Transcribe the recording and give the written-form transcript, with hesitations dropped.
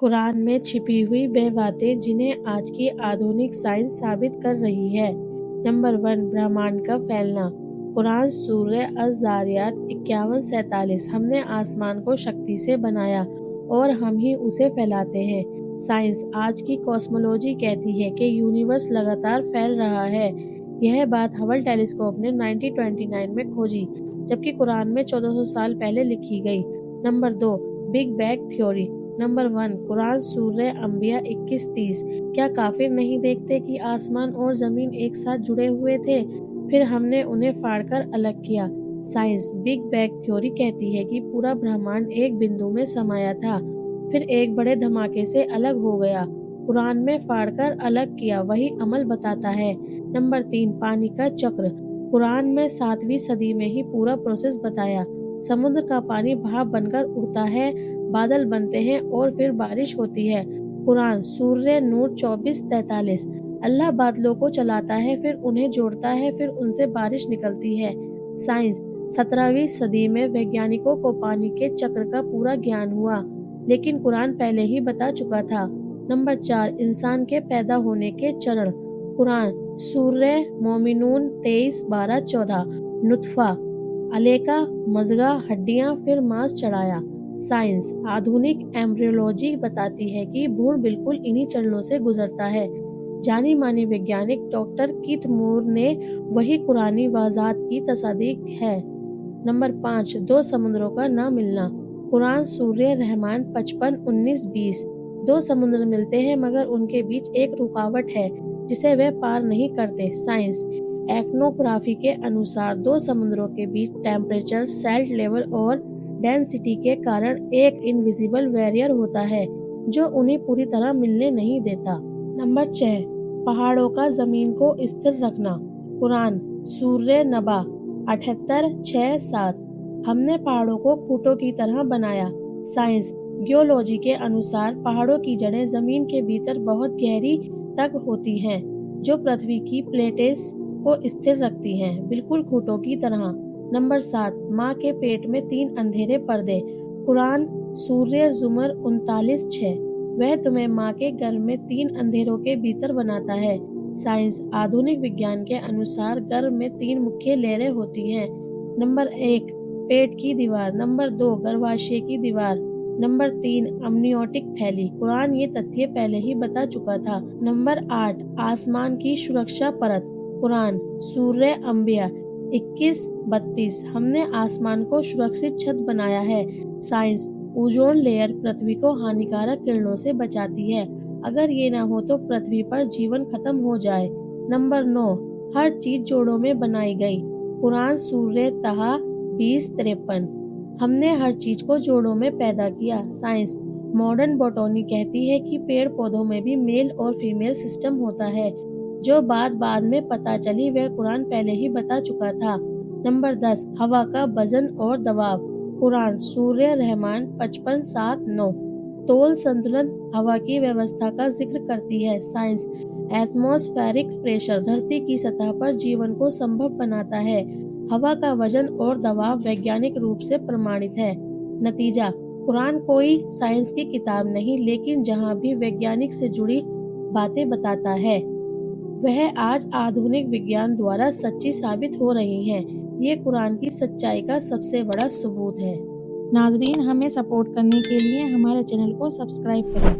कुरान में छिपी हुई वह बातें जिन्हें आज की आधुनिक साइंस साबित कर रही है। नंबर 1, ब्रह्मांड का फैलना। कुरान सूरह अज़-ज़ारियात 51-47। हमने आसमान को शक्ति से बनाया और हम ही उसे फैलाते हैं। साइंस आज की कॉस्मोलॉजी कहती है कि यूनिवर्स लगातार फैल रहा है। यह बात हबल टेलीस्कोप ने 1929 में खोजी, जबकि कुरान में 1400 साल पहले लिखी गई। Number 2, big bang theory. Number 1, Quran सूरह अंबिया 21-30। क्या काफिर नहीं देखते कि आसमान और जमीन एक साथ जुड़े हुए थे, फिर हमने उन्हें फाड़कर अलग किया। साइंस बिग बैंग थ्योरी कहती है कि पूरा ब्रह्मांड एक बिंदु में समाया था, फिर एक बड़े धमाके से अलग हो गया। कुरान में फाड़कर अलग किया वही अमल बताता है। नंबर 3, पानी का चक्र। कुरान में 7वीं सदी में ही पूरा प्रोसेस बताया। समुद्र का पानी भाप बनकर उड़ता है, बादल बनते हैं और फिर बारिश होती है। कुरान सूरह नूर 24-43। अल्लाह बादलों को चलाता है, फिर उन्हें जोड़ता है, फिर उनसे बारिश निकलती है। साइंस 17वीं सदी में वैज्ञानिकों को पानी के चक्र का पूरा ज्ञान हुआ, लेकिन कुरान पहले ही बता चुका था। नंबर 4, इंसान के पैदा होने के चरण। कुरान सूरह मोमिनून 23-12-14। नुत्फा, अलेका, मज़गा, हड्डियां, फिर मांस चढ़ाया। साइंस आधुनिक एम्ब्रियोलॉजी बताती है कि भ्रूण बिल्कुल इन्हीं चरणों से गुजरता है। जानी मानी वैज्ञानिक डॉक्टर कीथ मूर ने वही कुरानी वज़ाहत की तस्दीक है। नंबर 5, 2 समुद्रों का न मिलना। कुरान सूरह रहमान 55-19-20। 2 समुद्र मिलते हैं मगर उनके बीच एक रुकावट है जिसे वे पार नहीं करते। साइंस एक्नोग्राफी के अनुसार 2 समुद्रों के बीच टेम्परेचर, सैल्ट लेवल और डेंसिटी के कारण एक इनविजिबल बैरियर होता है जो उन्हें पूरी तरह मिलने नहीं देता। नंबर 6, पहाड़ों का जमीन को स्थिर रखना। कुरान सूरह नबा 78-6-7। हमने पहाड़ों को खूंटों की तरह बनाया। साइंस जियोलॉजी के अनुसार पहाड़ों की जड़ें जमीन के भीतर बहुत गहरी तक होती हैं, जो पृथ्वी की प्लेटेस को स्थिर रखती हैं, बिल्कुल खूंटों की तरह। नंबर 7, माँ के पेट में 3 अंधेरे पर्दे। कुरान सूरह जुमर 39-6। वह तुम्हें माँ के गर्भ में 3 अंधेरों के भीतर बनाता है। साइंस आधुनिक विज्ञान के अनुसार गर्भ में 3 मुख्य लेयरें होती हैं। नंबर 1, पेट की दीवार। नंबर 2, गर्भाशय की दीवार। नंबर 3, अमनियोटिक थैली। कुरान ये तथ्य पहले ही बता चुका था। नंबर 8, आसमान की सुरक्षा परत। कुरान सूरह अंबिया 21-32। हमने आसमान को सुरक्षित छत बनाया है। साइंस ओजोन लेयर पृथ्वी को हानिकारक किरणों से बचाती है। अगर ये न हो तो पृथ्वी पर जीवन खत्म हो जाए। नंबर 9, हर चीज जोड़ों में बनाई गई। कुरान सूरह तहा 20-53। हमने हर चीज को जोड़ों में पैदा किया। साइंस मॉडर्न बॉटनी कहती है कि पेड़ पौधों में भी मेल और फीमेल सिस्टम होता है, जो बाद में पता चली वह कुरान पहले ही बता चुका था। नंबर 10, हवा का वजन और दबाव। कुरान सूरह रहमान 55-7-9। तोल संतुलन हवा की व्यवस्था का जिक्र करती है। साइंस एटमॉस्फेरिक प्रेशर धरती की सतह पर जीवन को संभव बनाता है। हवा का वजन और दबाव वैज्ञानिक रूप से प्रमाणित है। नतीजा कुरान कोई साइंस की किताब नहीं, लेकिन जहाँ भी वैज्ञानिक से जुड़ी बातें बताता है वह आज आधुनिक विज्ञान द्वारा सच्ची साबित हो रही हैं। ये कुरान की सच्चाई का सबसे बड़ा सबूत है। नाजरीन, हमें सपोर्ट करने के लिए हमारे चैनल को सब्सक्राइब करें।